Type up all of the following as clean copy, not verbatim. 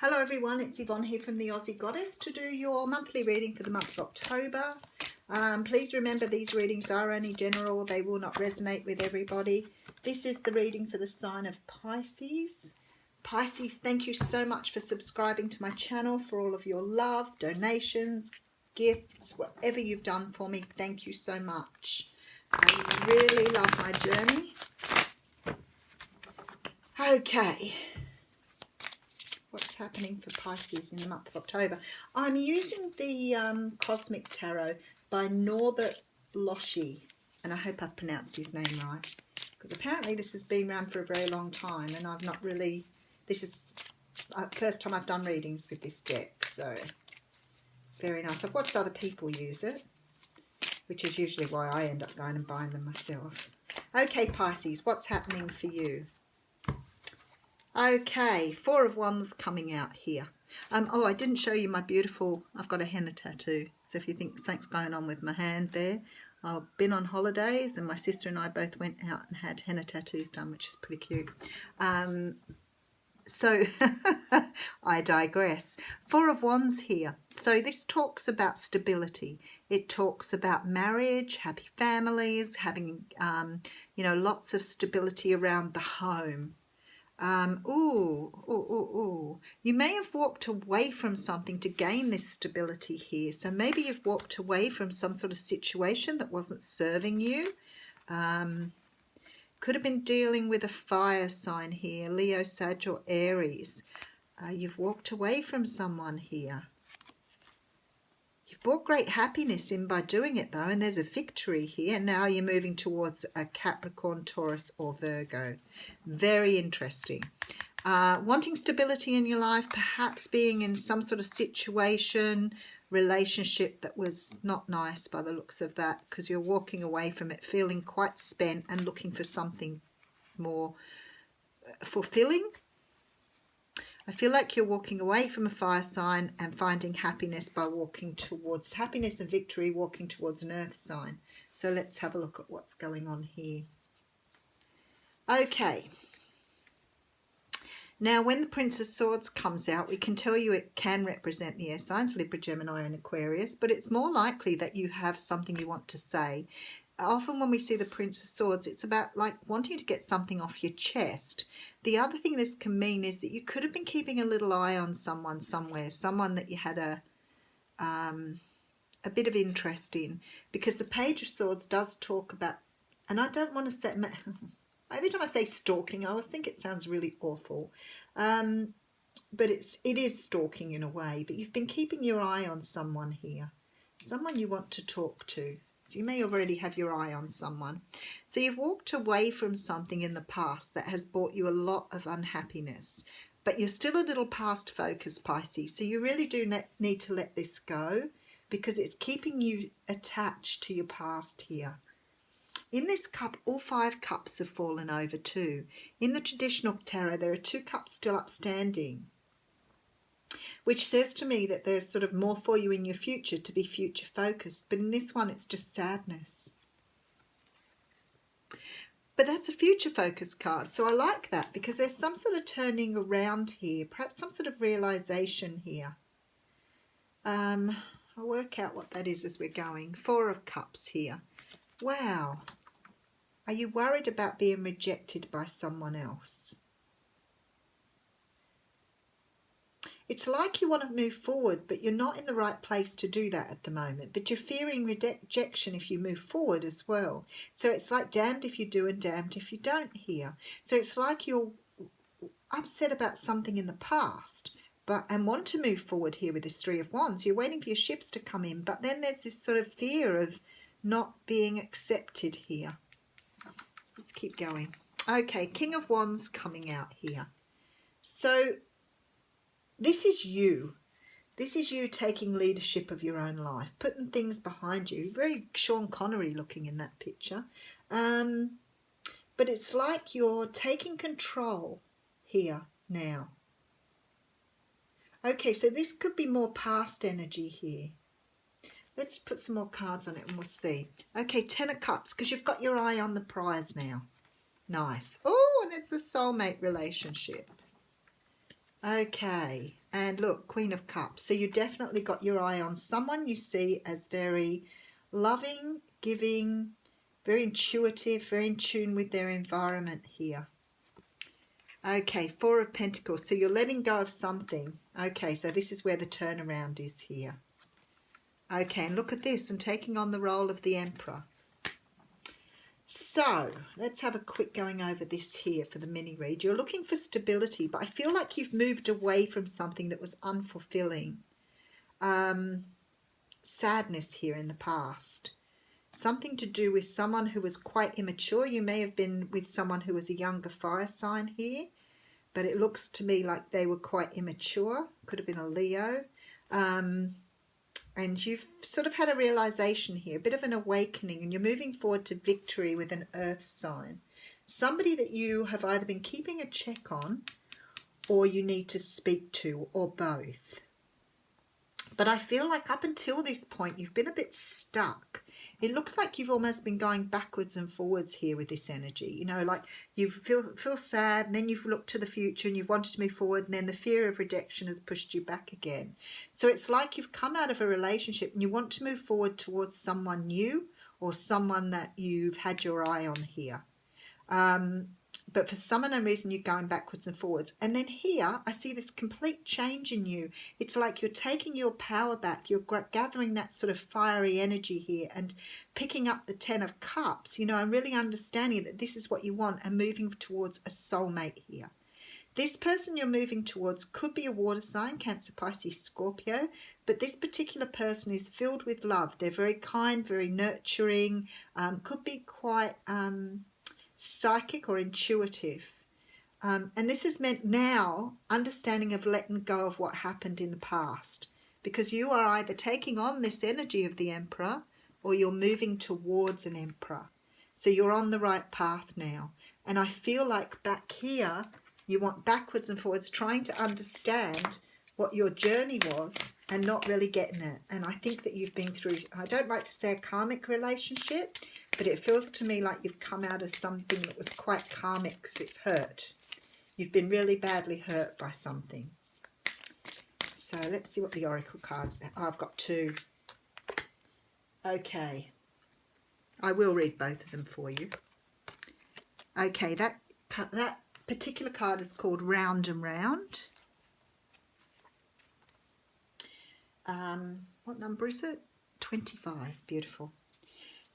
Hello everyone, it's Yvonne here from the Aussie Goddess to do your monthly reading for the month of October. Please remember these readings are only general, they will not resonate with everybody. This is the reading for the sign of Pisces. Pisces, thank you so much for subscribing to my channel, for all of your love, donations, gifts, whatever you've done for me. Thank you so much. I really love my journey. Okay. What's happening for Pisces in the month of October? I'm using the Cosmic Tarot by Norbert Loschi, and I hope I've pronounced his name right, because apparently this has been around for a very long time, and I've not really, this is the first time I've done readings with this deck, so very nice. I've watched other people use it, which is usually why I end up going and buying them myself. Okay, Pisces, what's happening for you? Okay, Four of Wands coming out here. Oh, I didn't show you my beautiful, I've got a henna tattoo. So if you think something's going on with my hand there, I've been on holidays and my sister and I both went out and had henna tattoos done, which is pretty cute. So I digress. Four of Wands here. So this talks about stability. It talks about marriage, happy families, having, lots of stability around the home. You may have walked away from something to gain this stability here. So maybe you've walked away from some sort of situation that wasn't serving you. Could have been dealing with a fire sign here, Leo, Sag, or Aries. You've walked away from someone here. You've brought great happiness in by doing it though, and there's a victory here. Now you're moving towards a Capricorn, Taurus, or Virgo. Very interesting. Wanting stability in your life, perhaps being in some sort of situation, relationship that was not nice by the looks of that, because you're walking away from it feeling quite spent and looking for something more fulfilling. I feel like you're walking away from a fire sign and finding happiness by walking towards happiness and victory, walking towards an earth sign. So let's have a look at what's going on here. Okay. Now, when the Prince of Swords comes out, we can tell you it can represent the air signs, Libra, Gemini, and Aquarius, but it's more likely that you have something you want to say. Often when we see the Prince of Swords, it's about like wanting to get something off your chest. The other thing this can mean is that you could have been keeping a little eye on someone somewhere, someone that you had a bit of interest in, because the Page of Swords does talk about, and I don't want to say, every time I say stalking, I always think it sounds really awful, but it is stalking in a way, but you've been keeping your eye on someone here, someone you want to talk to. So you may already have your eye on someone. So you've walked away from something in the past that has brought you a lot of unhappiness, but you're still a little past focused, Pisces. So you really do need to let this go, because it's keeping you attached to your past here. In this cup, all 5 cups have fallen over too. In the traditional tarot, there are 2 cups still upstanding, which says to me that there's sort of more for you in your future, to be future focused. But in this one, it's just sadness. But that's a future focus card. So I like that, because there's some sort of turning around here, perhaps some sort of realization here. I'll work out what that is as we're going. 4 of Cups here. Wow. Are you worried about being rejected by someone else? It's like you want to move forward, but you're not in the right place to do that at the moment. But you're fearing rejection if you move forward as well. So it's like damned if you do and damned if you don't here. So it's like you're upset about something in the past, and want to move forward here with this 3 of Wands. You're waiting for your ships to come in, but then there's this sort of fear of not being accepted here. Let's keep going. Okay, King of Wands coming out here. So this is you. This is you taking leadership of your own life, putting things behind you. Very Sean Connery looking in that picture. But it's like you're taking control here now. Okay, so this could be more past energy here. Let's put some more cards on it and we'll see. Okay, 10 of Cups, because you've got your eye on the prize now. Nice. Oh, and it's a soulmate relationship. Okay, and look, Queen of Cups. So you definitely got your eye on someone you see as very loving, giving, very intuitive, very in tune with their environment here. Okay, Four of Pentacles. So you're letting go of something. Okay, so this is where the turnaround is here. Okay, and look at this, and taking on the role of the Emperor. So let's have a quick going over this here for the mini read. You're looking for stability, but I feel like you've moved away from something that was unfulfilling. Sadness here in the past. Something to do with someone who was quite immature. You may have been with someone who was a younger fire sign here, but it looks to me like they were quite immature. Could have been a Leo. And you've sort of had a realization here, a bit of an awakening, and you're moving forward to victory with an earth sign. Somebody that you have either been keeping a check on or you need to speak to, or both. But I feel like up until this point, you've been a bit stuck. It looks like you've almost been going backwards and forwards here with this energy. You know, like you feel sad, and then you've looked to the future and you've wanted to move forward, and then the fear of rejection has pushed you back again. So it's like you've come out of a relationship and you want to move forward towards someone new, or someone that you've had your eye on here. But for some unknown reason, you're going backwards and forwards. And then here, I see this complete change in you. It's like you're taking your power back. You're gathering that sort of fiery energy here and picking up the 10 of Cups, you know, and really understanding that this is what you want and moving towards a soulmate here. This person you're moving towards could be a water sign, Cancer, Pisces, Scorpio, but this particular person is filled with love. They're very kind, very nurturing, could be quite psychic or intuitive. And this has meant now understanding of letting go of what happened in the past, because you are either taking on this energy of the Emperor or you're moving towards an Emperor. So you're on the right path now. And I feel like back here, you want backwards and forwards, trying to understand what your journey was and not really getting it. And I think that you've been through, I don't like to say a karmic relationship, but it feels to me like you've come out of something that was quite karmic because it's hurt. You've been really badly hurt by something. So let's see what the Oracle cards are. Oh, I've got two. Okay. I will read both of them for you. Okay, that particular card is called Round and Round. What number is it? 25. Beautiful.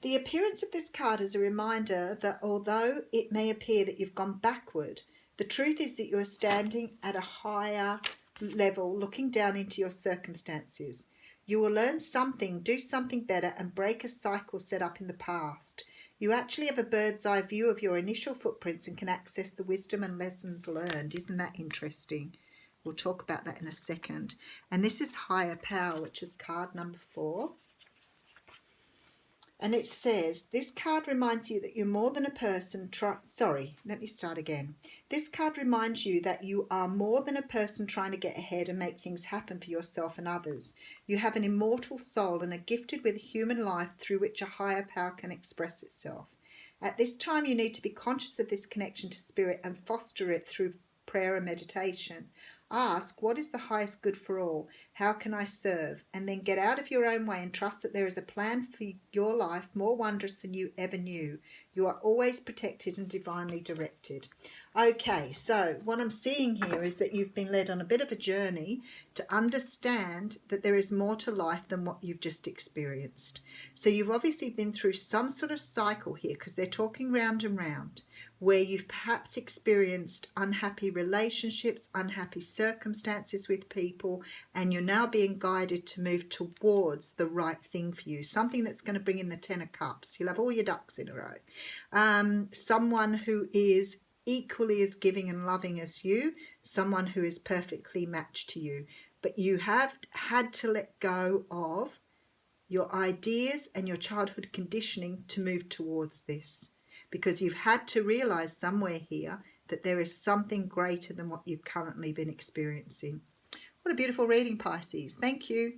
The appearance of this card is a reminder that although it may appear that you've gone backward, the truth is that you are standing at a higher level, looking down into your circumstances. You will learn something, do something better, and break a cycle set up in the past. You actually have a bird's eye view of your initial footprints and can access the wisdom and lessons learned. Isn't that interesting? We'll talk about that in a second. And this is Higher Power, which is card number 4. And it says, this card reminds you that you're more than a person This card reminds you that you are more than a person trying to get ahead and make things happen for yourself and others. You have an immortal soul and are gifted with a human life through which a higher power can express itself. At this time, you need to be conscious of this connection to spirit and foster it through prayer and meditation. Ask, what is the highest good for all? How can I serve? And then get out of your own way and trust that there is a plan for your life more wondrous than you ever knew. You are always protected and divinely directed. Okay, so what I'm seeing here is that you've been led on a bit of a journey to understand that there is more to life than what you've just experienced. So you've obviously been through some sort of cycle here, because they're talking round and round, where you've perhaps experienced unhappy relationships, unhappy circumstances with people, and you're now being guided to move towards the right thing for you, something that's going to bring in the 10 of Cups. You'll have all your ducks in a row. Someone who is equally as giving and loving as you, someone who is perfectly matched to you. But you have had to let go of your ideas and your childhood conditioning to move towards this, because you've had to realize somewhere here that there is something greater than what you've currently been experiencing. What a beautiful reading, Pisces. Thank you.